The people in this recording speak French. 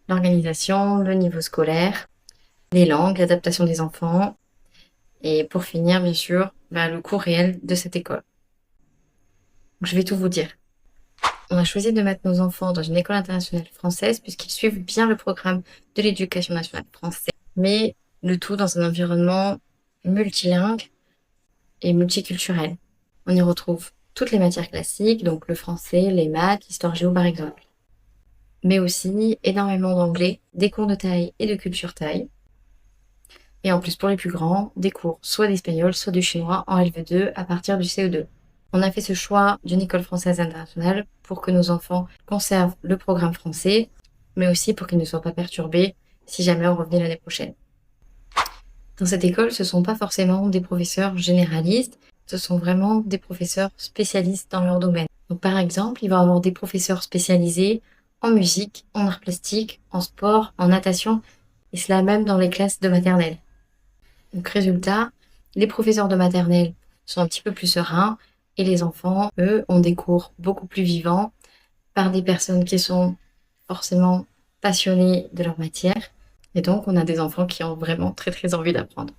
l'organisation, le niveau scolaire, les langues, l'adaptation des enfants, et pour finir, bien sûr, le cours réel de cette école. Donc, je vais tout vous dire. On a choisi de mettre nos enfants dans une école internationale française puisqu'ils suivent bien le programme de l'éducation nationale française, mais le tout dans un environnement multilingue et multiculturel. On y retrouve toutes les matières classiques, donc le français, les maths, l'histoire géo par exemple, mais aussi énormément d'anglais, des cours de taille et de culture taille, et en plus pour les plus grands, des cours soit d'espagnol, soit de chinois en LV2 à partir du CE2. On a fait ce choix d'une école française internationale pour que nos enfants conservent le programme français, mais aussi pour qu'ils ne soient pas perturbés si jamais on revenait l'année prochaine. Dans cette école, ce ne sont pas forcément des professeurs généralistes, ce sont vraiment des professeurs spécialistes dans leur domaine. Donc par exemple, il va y avoir des professeurs spécialisés en musique, en arts plastiques, en sport, en natation, et cela même dans les classes de maternelle. Donc résultat, les professeurs de maternelle sont un petit peu plus sereins, et les enfants, eux, ont des cours beaucoup plus vivants par des personnes qui sont forcément passionnées de leur matière. Et donc, on a des enfants qui ont vraiment très très envie d'apprendre.